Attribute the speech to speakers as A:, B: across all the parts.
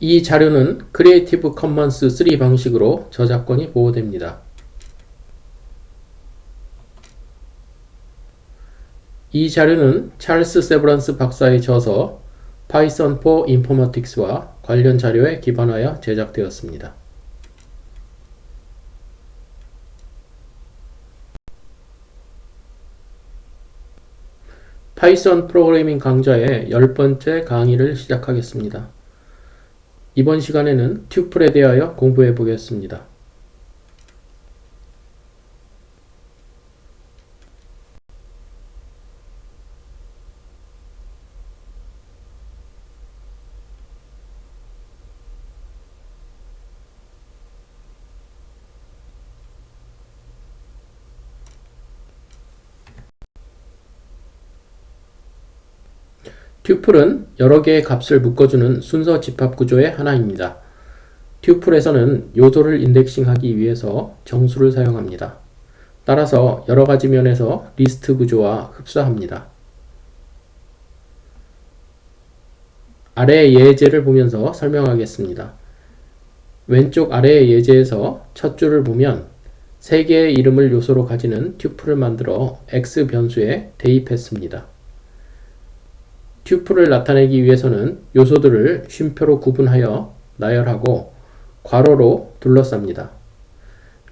A: 이 자료는 크리에이티브 커먼스 3 방식으로 저작권이 보호됩니다. 이 자료는 찰스 세브란스 박사의 저서 Python for Informatics와 관련 자료에 기반하여 제작되었습니다. 파이썬 프로그래밍 강좌의 10번째 강의를 시작하겠습니다. 이번 시간에는 튜플에 대하여 공부해 보겠습니다. 튜플은 여러 개의 값을 묶어주는 순서 집합 구조의 하나입니다. 튜플에서는 요소를 인덱싱하기 위해서 정수를 사용합니다. 따라서 여러 가지 면에서 리스트 구조와 흡사합니다. 아래의 예제를 보면서 설명하겠습니다. 왼쪽 아래의 예제에서 첫 줄을 보면 3개의 이름을 요소로 가지는 튜플을 만들어 x 변수에 대입했습니다. 튜플을 나타내기 위해서는 요소들을 쉼표로 구분하여 나열하고 괄호로 둘러쌉니다.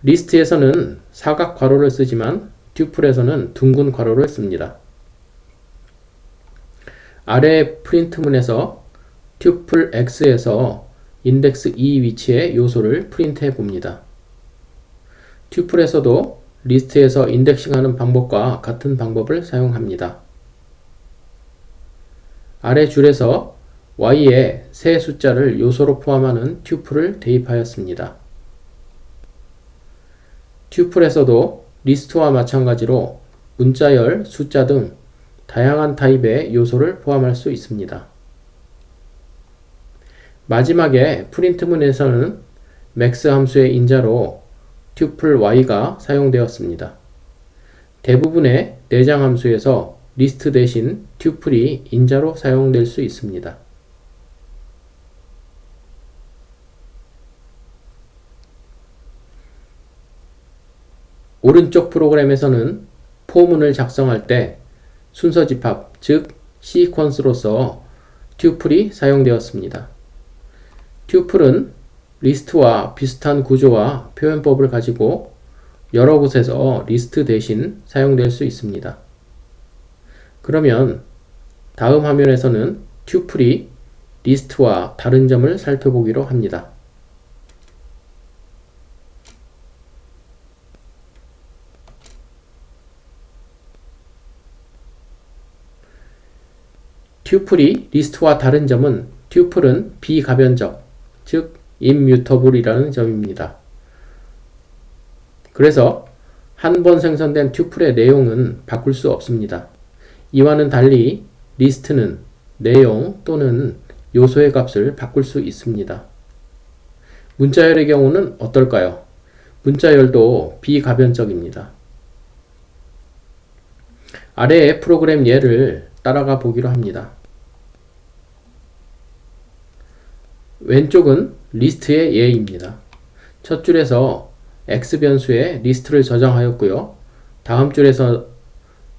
A: 리스트에서는 사각 괄호를 쓰지만 튜플에서는 둥근 괄호를 씁니다. 아래 프린트문에서 튜플 x에서 인덱스 2 위치의 요소를 프린트해 봅니다. 튜플에서도 리스트에서 인덱싱하는 방법과 같은 방법을 사용합니다. 아래 줄에서 y에 세 숫자를 요소로 포함하는 튜플을 대입하였습니다. 튜플에서도 리스트와 마찬가지로 문자열, 숫자 등 다양한 타입의 요소를 포함할 수 있습니다. 마지막에 프린트문에서는 max 함수의 인자로 튜플 y가 사용되었습니다. 대부분의 내장 함수에서 리스트 대신 튜플이 인자로 사용될 수 있습니다. 오른쪽 프로그램에서는 포문을 작성할 때 순서 집합, 즉 시퀀스로서 튜플이 사용되었습니다. 튜플은 리스트와 비슷한 구조와 표현법을 가지고 여러 곳에서 리스트 대신 사용될 수 있습니다. 그러면 다음 화면에서는 튜플이 리스트와 다른 점을 살펴보기로 합니다. 튜플이 리스트와 다른 점은 튜플은 비가변적, 즉 immutable이라는 점입니다. 그래서 한 번 생성된 튜플의 내용은 바꿀 수 없습니다. 이와는 달리 리스트는 내용 또는 요소의 값을 바꿀 수 있습니다. 문자열의 경우는 어떨까요? 문자열도 비가변적입니다. 아래의 프로그램 예를 따라가 보기로 합니다. 왼쪽은 리스트의 예입니다. 첫 줄에서 x 변수에 리스트를 저장하였고요. 다음 줄에서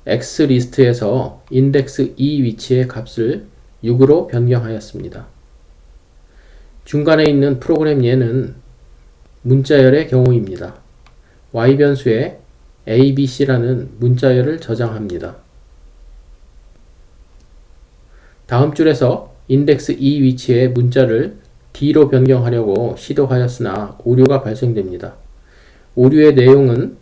A: x 리스트에서 인덱스 2 위치의 값을 6으로 변경하였습니다. 중간에 있는 프로그램 예는 문자열의 경우입니다. y 변수에 abc라는 문자열을 저장합니다. 다음 줄에서 인덱스 2 위치의 문자를 d로 변경하려고 시도하였으나 오류가 발생됩니다. 오류의 내용은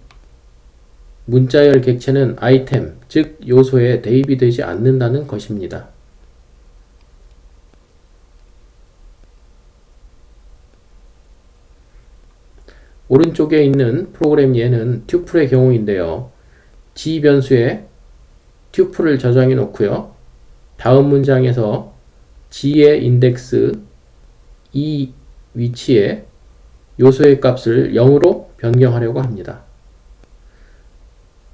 A: 문자열 객체는 아이템, 즉 요소에 대입이 되지 않는다는 것입니다. 오른쪽에 있는 프로그램 예는 튜플의 경우인데요. g 변수에 튜플을 저장해 놓고요. 다음 문장에서 g의 인덱스 2 위치에 요소의 값을 0으로 변경하려고 합니다.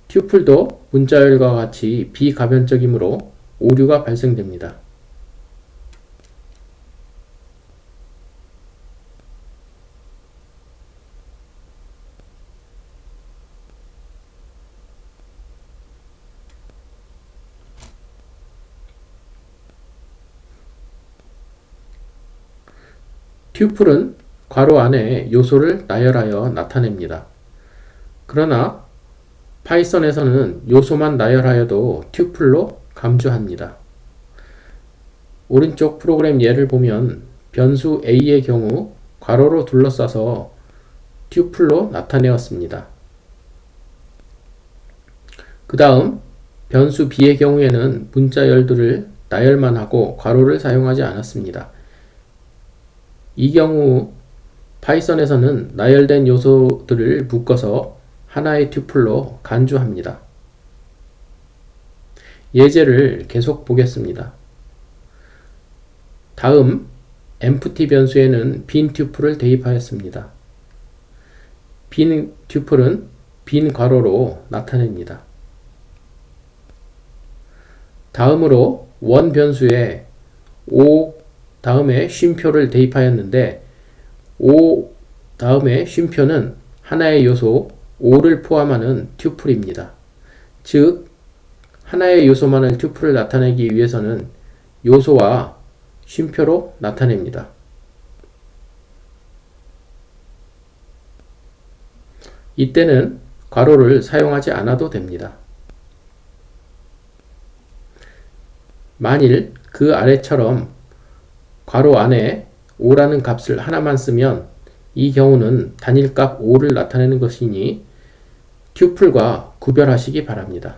A: 튜플도 문자열과 같이 비가변적이므로 오류가 발생됩니다. 튜플은 괄호 안에 요소를 나열하여 나타냅니다. 그러나 파이썬에서는 요소만 나열하여도 튜플로 감주합니다. 오른쪽 프로그램 예를 보면 변수 a의 경우 괄호로 둘러싸서 튜플로 나타내었습니다. 그 다음 변수 b의 경우에는 문자 열들을 나열만 하고 괄호를 사용하지 않았습니다. 이 경우 파이썬에서는 나열된 요소들을 묶어서 하나의 튜플로 간주합니다. 예제를 계속 보겠습니다. 다음 empty 변수에는 빈 튜플을 대입하였습니다. 빈 튜플은 빈 괄호로 나타냅니다. 다음으로 원 변수에 5 다음에 쉼표를 대입하였는데 5 다음에 쉼표는 하나의 요소 5를 포함하는 튜플입니다. 즉 하나의 요소만을 튜플을 나타내기 위해서는 요소와 쉼표로 나타냅니다. 이때는 괄호를 사용하지 않아도 됩니다. 만일 그 아래처럼 괄호 안에 5라는 값을 하나만 쓰면 이 경우는 단일값 5를 나타내는 것이니 튜플과 구별하시기 바랍니다.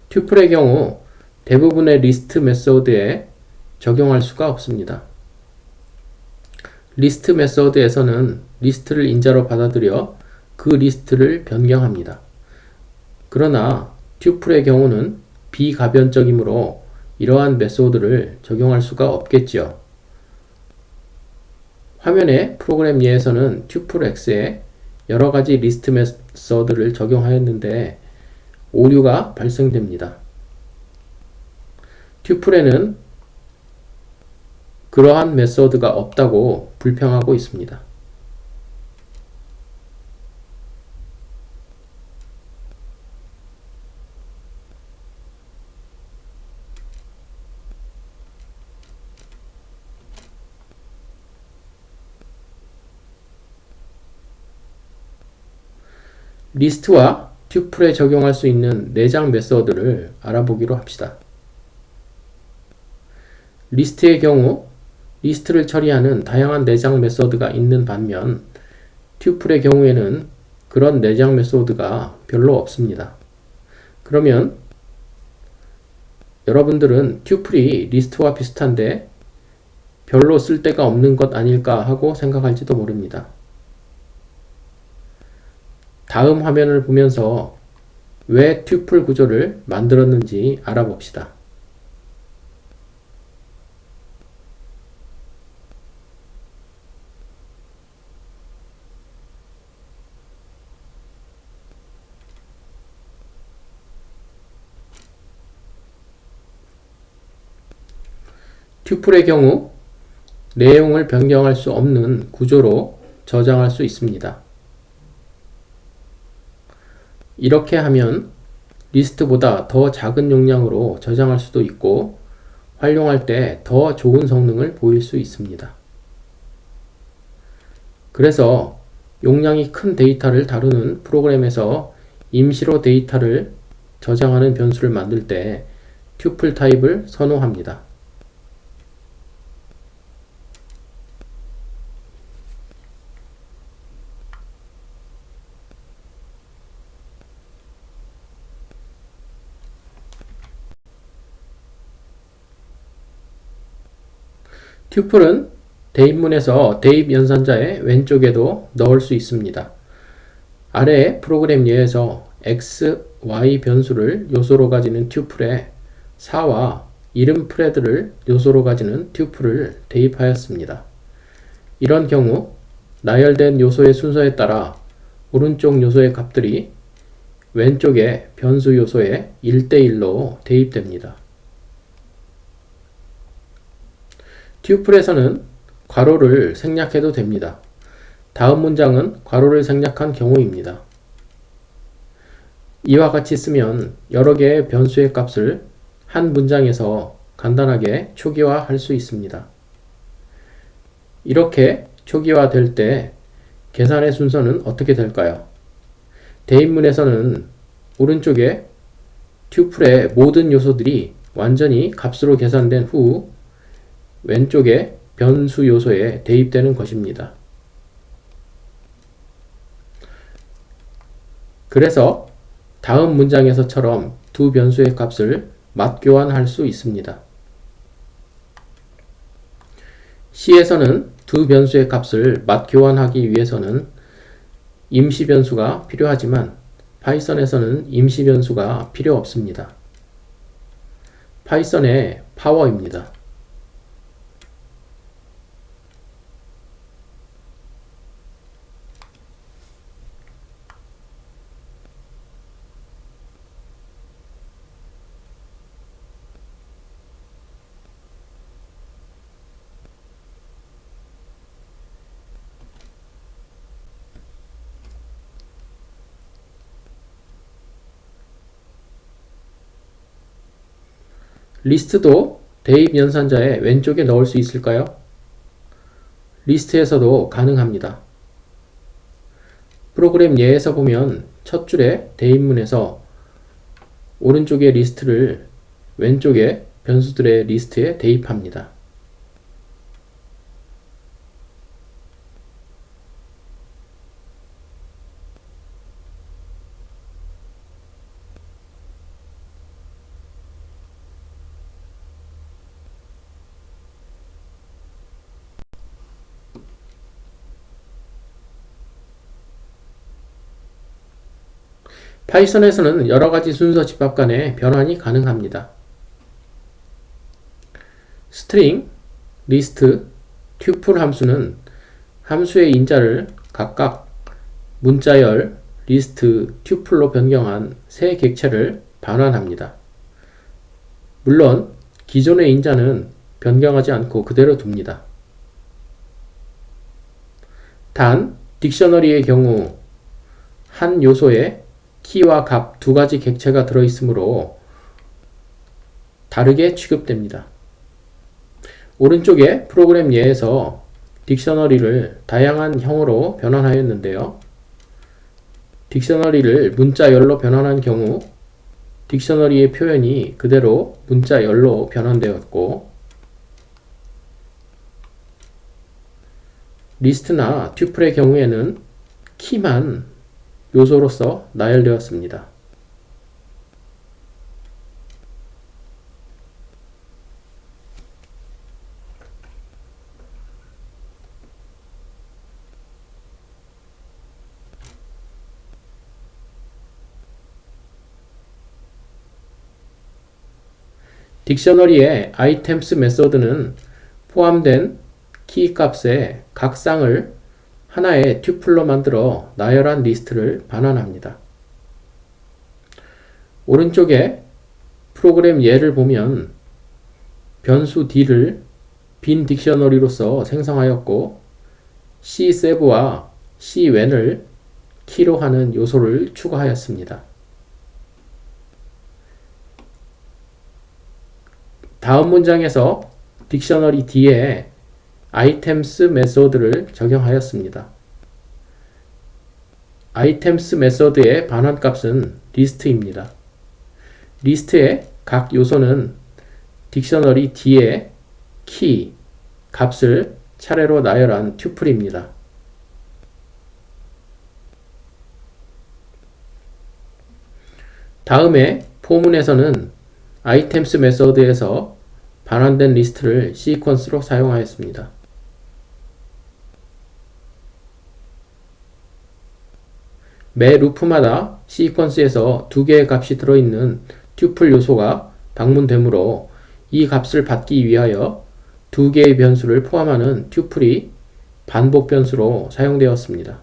A: 튜플의 경우 대부분의 리스트 메소드에 적용할 수가 없습니다. 리스트 메소드에서는 리스트를 인자로 받아들여 그 리스트를 변경합니다. 그러나 튜플의 경우는 비가변적이므로 이러한 메소드를 적용할 수가 없겠지요. 화면의 프로그램 예에서는 튜플 X에 여러가지 리스트 메소드를 적용하였는데 오류가 발생됩니다. 튜플에는 그러한 메소드가 없다고 불평하고 있습니다. 리스트와 튜플에 적용할 수 있는 내장 메소드를 알아보기로 합시다. 리스트의 경우 리스트를 처리하는 다양한 내장 메소드가 있는 반면 튜플의 경우에는 그런 내장 메소드가 별로 없습니다. 그러면 여러분들은 튜플이 리스트와 비슷한데 별로 쓸데가 없는 것 아닐까 하고 생각할지도 모릅니다. 다음 화면을 보면서 왜 튜플 구조를 만들었는지 알아봅시다. 튜플의 경우 내용을 변경할 수 없는 구조로 저장할 수 있습니다. 이렇게 하면 리스트보다 더 작은 용량으로 저장할 수도 있고 활용할 때 더 좋은 성능을 보일 수 있습니다. 그래서 용량이 큰 데이터를 다루는 프로그램에서 임시로 데이터를 저장하는 변수를 만들 때 튜플 타입을 선호합니다. 튜플은 대입문에서 대입 연산자의 왼쪽에도 넣을 수 있습니다. 아래 프로그램 예에서 x, y 변수를 요소로 가지는 튜플에 4와 이름 프레드를 요소로 가지는 튜플을 대입하였습니다. 이런 경우 나열된 요소의 순서에 따라 오른쪽 요소의 값들이 왼쪽의 변수 요소에 1대1로 대입됩니다. 튜플에서는 괄호를 생략해도 됩니다. 다음 문장은 괄호를 생략한 경우입니다. 이와 같이 쓰면 여러 개의 변수의 값을 한 문장에서 간단하게 초기화할 수 있습니다. 이렇게 초기화될 때 계산의 순서는 어떻게 될까요? 대입문에서는 오른쪽에 튜플의 모든 요소들이 완전히 값으로 계산된 후 왼쪽에 변수 요소에 대입되는 것입니다. 그래서 다음 문장에서처럼 두 변수의 값을 맞교환할 수 있습니다. C에서는 두 변수의 값을 맞교환하기 위해서는 임시 변수가 필요하지만 파이썬에서는 임시 변수가 필요 없습니다. 파이썬의 파워입니다. 리스트도 대입 연산자의 왼쪽에 넣을 수 있을까요? 리스트에서도 가능합니다. 프로그램 예에서 보면 첫 줄에 대입문에서 오른쪽의 리스트를 왼쪽의 변수들의 리스트에 대입합니다. 파이썬에서는 여러가지 순서 집합 간의 변환이 가능합니다. 스트링, 리스트, 튜플 함수는 함수의 인자를 각각 문자열, 리스트, 튜플로 변경한 세 객체를 반환합니다. 물론 기존의 인자는 변경하지 않고 그대로 둡니다. 단, 딕셔너리의 경우 한 요소에 키와 값 두 가지 객체가 들어있으므로 다르게 취급됩니다. 오른쪽에 프로그램 예에서 딕셔너리를 다양한 형으로 변환하였는데요. 딕셔너리를 문자열로 변환한 경우 딕셔너리의 표현이 그대로 문자열로 변환되었고 리스트나 튜플의 경우에는 키만 요소로서 나열되었습니다. 딕셔너리의 items 메소드는 포함된 키 값의 각 쌍을 하나의 튜플로 만들어 나열한 리스트를 반환합니다. 오른쪽에 프로그램 예를 보면 변수 d를 빈 딕셔너리로서 생성하였고 cSav와 cWhen을 키로 하는 요소를 추가하였습니다. 다음 문장에서 딕셔너리 D에 items 메소드를 적용하였습니다. items 메소드의 반환값은 리스트입니다. 리스트의 각 요소는 딕셔너리 D의 키, 값을 차례로 나열한 튜플입니다. 다음에 포문에서는 items 메소드에서 반환된 리스트를 시퀀스로 사용하였습니다. 매 루프마다 시퀀스에서 두 개의 값이 들어있는 튜플 요소가 방문되므로 이 값을 받기 위하여 두 개의 변수를 포함하는 튜플이 반복 변수로 사용되었습니다.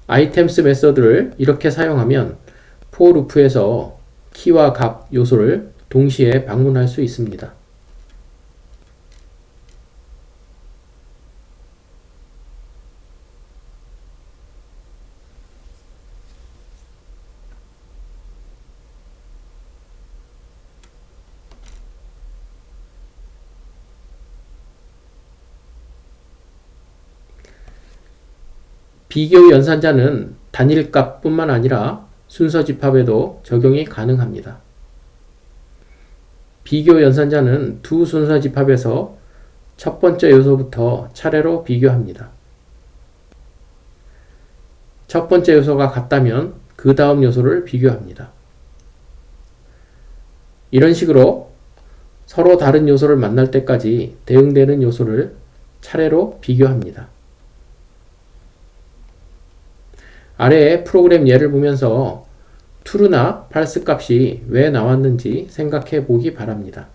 A: items 메소드를 이렇게 사용하면 for 루프에서 키와 값 요소를 동시에 방문할 수 있습니다. 비교 연산자는 단일값 뿐만 아니라 순서 집합에도 적용이 가능합니다. 비교 연산자는 두 순서 집합에서 첫 번째 요소부터 차례로 비교합니다. 첫 번째 요소가 같다면 그 다음 요소를 비교합니다. 이런 식으로 서로 다른 요소를 만날 때까지 대응되는 요소를 차례로 비교합니다. 아래의 프로그램 예를 보면서 true나 false 값이 왜 나왔는지 생각해 보기 바랍니다.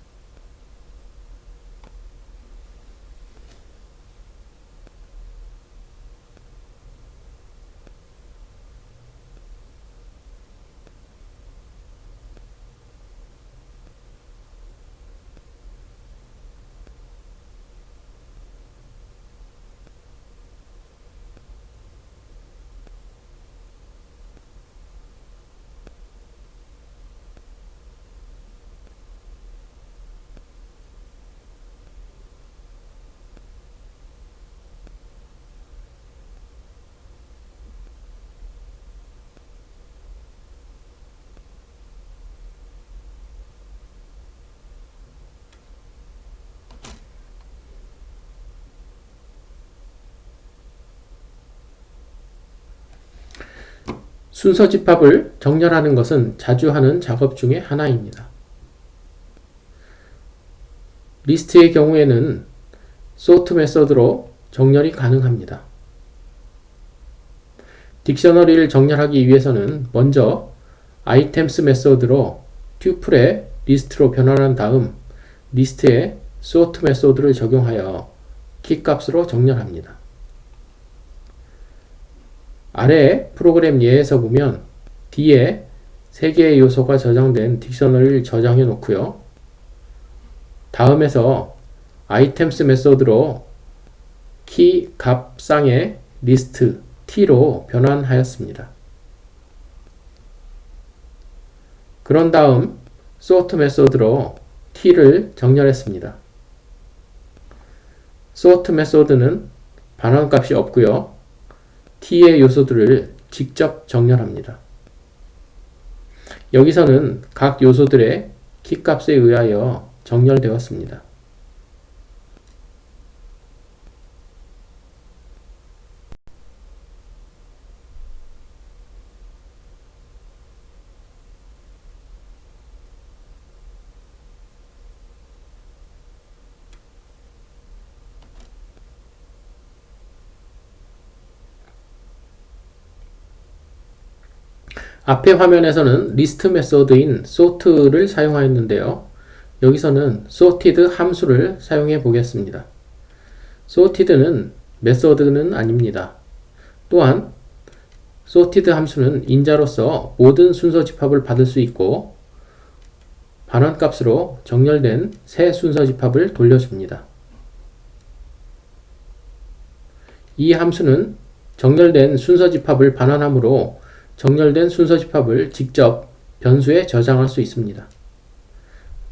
A: 순서 집합을 정렬하는 것은 자주 하는 작업 중에 하나입니다. 리스트의 경우에는 sort 메서드로 정렬이 가능합니다. 딕셔너리를 정렬하기 위해서는 먼저 items 메서드로 튜플의 리스트로 변환한 다음 리스트에 sort 메서드를 적용하여 키값으로 정렬합니다. 아래 프로그램 예에서 보면 D에 3개의 요소가 저장된 딕셔너리를 저장해 놓고요. 다음에서 items 메서드로 키 값상의 리스트 T로 변환하였습니다. 그런 다음 sort 메서드로 T를 정렬했습니다. sort 메서드는 반환값이 없고요. T의 요소들을 직접 정렬합니다. 여기서는 각 요소들의 키값에 의하여 정렬되었습니다. 앞의 화면에서는 리스트 메서드인 sort를 사용하였는데요. 여기서는 sorted 함수를 사용해 보겠습니다. sorted는 메서드는 아닙니다. 또한 sorted 함수는 인자로서 모든 순서 집합을 받을 수 있고 반환값으로 정렬된 새 순서 집합을 돌려줍니다. 이 함수는 정렬된 순서 집합을 반환하므로 정렬된 순서 집합을 직접 변수에 저장할 수 있습니다.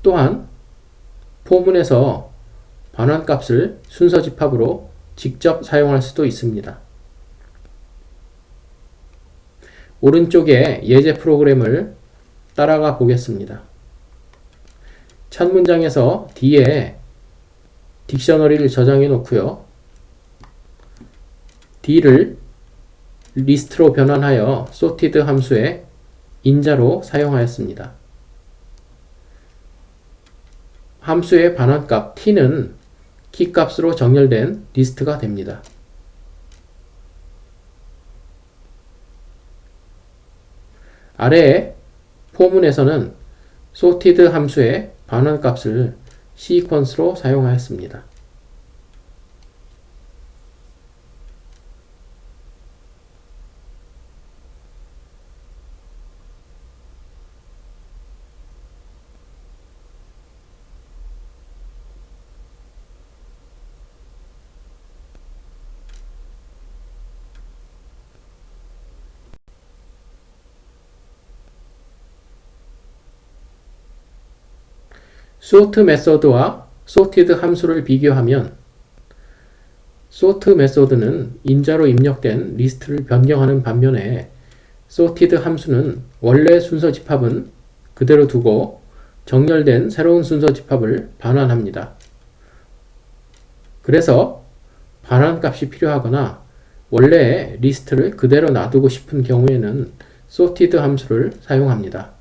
A: 또한 포문에서 반환값을 순서 집합으로 직접 사용할 수도 있습니다. 오른쪽에 예제 프로그램을 따라가 보겠습니다. 첫 문장에서 D에 딕셔너리를 저장해 놓고요. D를 리스트로 변환하여 sorted 함수의 인자로 사용하였습니다. 함수의 반환값 t는 키값으로 정렬된 리스트가 됩니다. 아래의 포문에서는 sorted 함수의 반환값을 시퀀스로 사용하였습니다. sort 메소드와 sorted 함수를 비교하면 sort 메소드는 인자로 입력된 리스트를 변경하는 반면에 sorted 함수는 원래 순서 집합은 그대로 두고 정렬된 새로운 순서 집합을 반환합니다. 그래서 반환값이 필요하거나 원래의 리스트를 그대로 놔두고 싶은 경우에는 sorted 함수를 사용합니다.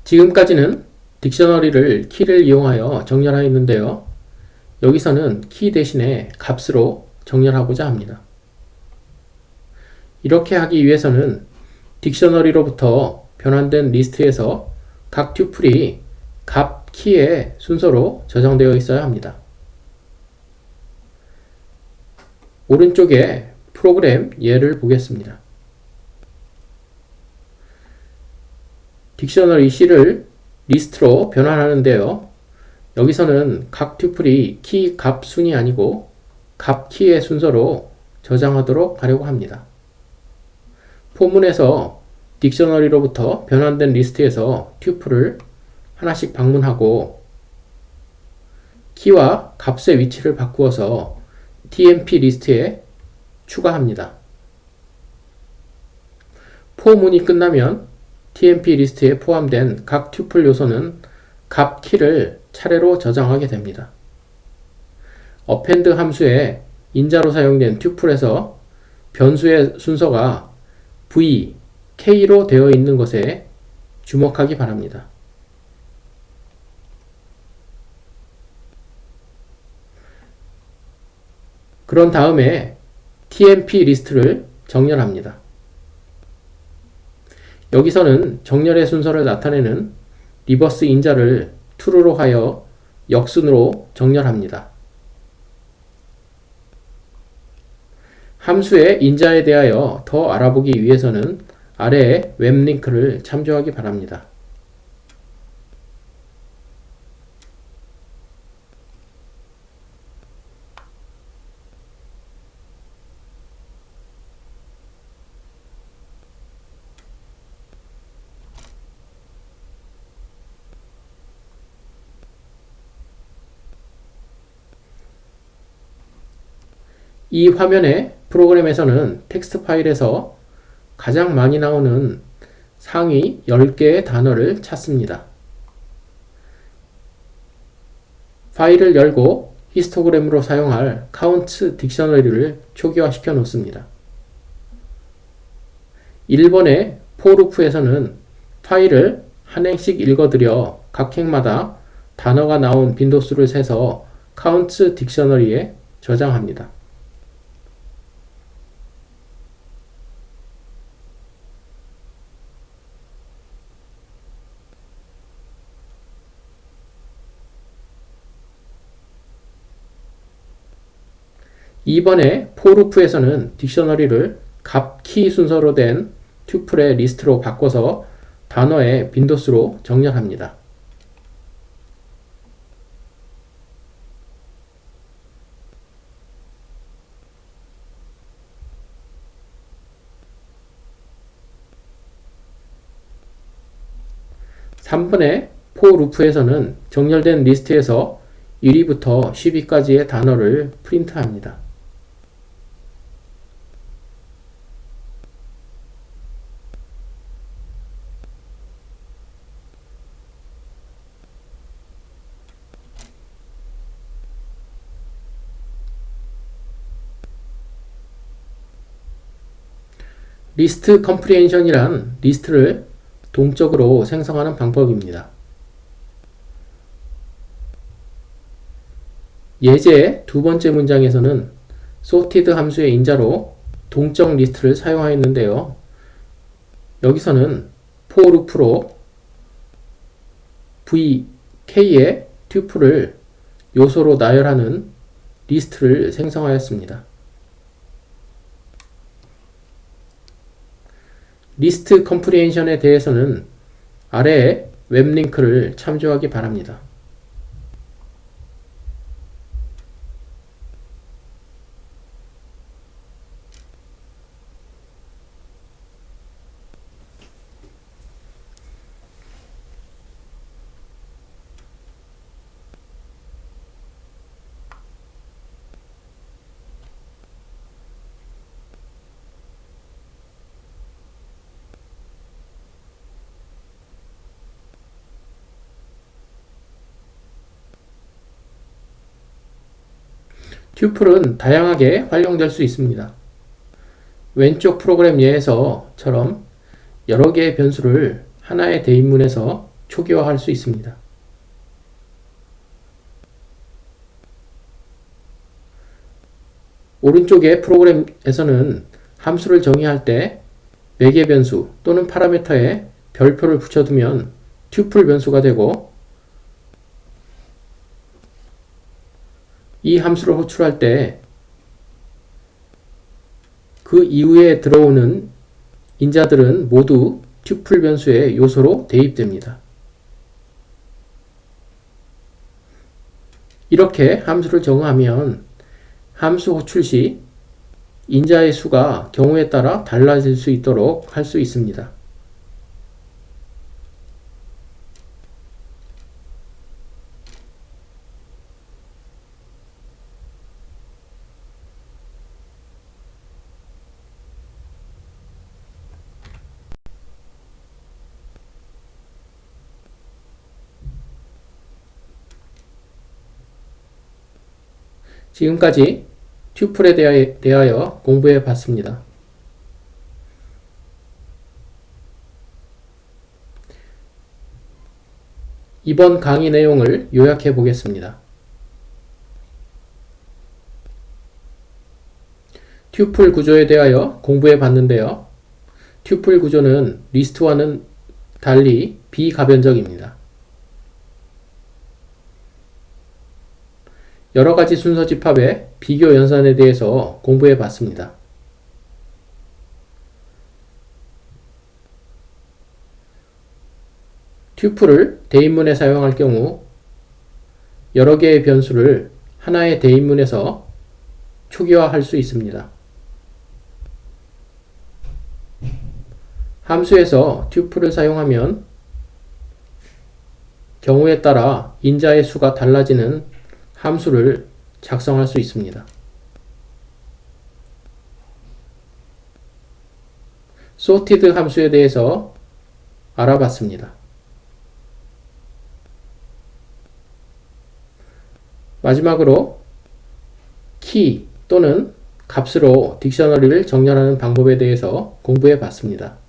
A: 지금까지는 딕셔너리를 키를 이용하여 정렬하였는데요. 여기서는 키 대신에 값으로 정렬하고자 합니다. 이렇게 하기 위해서는 딕셔너리로부터 변환된 리스트에서 각 튜플이 값 키의 순서로 저장되어 있어야 합니다. 오른쪽에 프로그램 예를 보겠습니다. 딕셔너리 C를 리스트로 변환하는데요. 여기서는 각 튜플이 키 값 순이 아니고 값 키의 순서로 저장하도록 하려고 합니다. 포문에서 딕셔너리로부터 변환된 리스트에서 튜플을 하나씩 방문하고 키와 값의 위치를 바꾸어서 tmp 리스트에 추가합니다. 포문이 끝나면 tmp 리스트에 포함된 각 튜플 요소는 값 키를 차례로 저장하게 됩니다. append 함수에 인자로 사용된 튜플에서 변수의 순서가 v, k로 되어 있는 것에 주목하기 바랍니다. 그런 다음에 tmp 리스트를 정렬합니다. 여기서는 정렬의 순서를 나타내는 리버스 인자를 true로 하여 역순으로 정렬합니다. 함수의 인자에 대하여 더 알아보기 위해서는 아래의 웹 링크를 참조하기 바랍니다. 이 화면의 프로그램에서는 텍스트 파일에서 가장 많이 나오는 상위 10개의 단어를 찾습니다. 파일을 열고 히스토그램으로 사용할 카운트 딕셔너리를 초기화시켜 놓습니다. 1번의 포루프에서는 파일을 한 행씩 읽어들여 각 행마다 단어가 나온 빈도수를 세서 카운트 딕셔너리에 저장합니다. 2번의 포루프에서는 딕셔너리를 값 키 순서로 된 튜플의 리스트로 바꿔서 단어의 빈도수로 정렬합니다. (3번의) 포루프에서는 정렬된 리스트에서 1위부터 10위까지의 단어를 프린트합니다. 리스트 컴프리헨션이란 리스트를 동적으로 생성하는 방법입니다. 예제 두 번째 문장에서는 sorted 함수의 인자로 동적 리스트를 사용하였는데요. 여기서는 for loop로 v, k의 튜플을 요소로 나열하는 리스트를 생성하였습니다. 리스트 컴프리헨션에 대해서는 아래의 웹링크를 참조하기 바랍니다. 튜플은 다양하게 활용될 수 있습니다. 왼쪽 프로그램 예에서처럼 여러 개의 변수를 하나의 대입문에서 초기화할 수 있습니다. 오른쪽의 프로그램에서는 함수를 정의할 때 매개 변수 또는 파라미터에 별표를 붙여두면 튜플 변수가 되고, 이 함수를 호출할 때 그 이후에 들어오는 인자들은 모두 튜플 변수의 요소로 대입됩니다. 이렇게 함수를 정의하면 함수 호출 시 인자의 수가 경우에 따라 달라질 수 있도록 할 수 있습니다. 지금까지 튜플에 대하여 공부해 봤습니다. 이번 강의 내용을 요약해 보겠습니다. 튜플 구조에 대하여 공부해 봤는데요. 튜플 구조는 리스트와는 달리 비가변적입니다. 여러가지 순서 집합의 비교 연산에 대해서 공부해 봤습니다. 튜플을 대입문에 사용할 경우 여러 개의 변수를 하나의 대입문에서 초기화할 수 있습니다. 함수에서 튜플을 사용하면 경우에 따라 인자의 수가 달라지는 함수를 작성할 수 있습니다. sorted 함수에 대해서 알아봤습니다. 마지막으로 키 또는 값으로 딕셔너리를 정렬하는 방법에 대해서 공부해 봤습니다.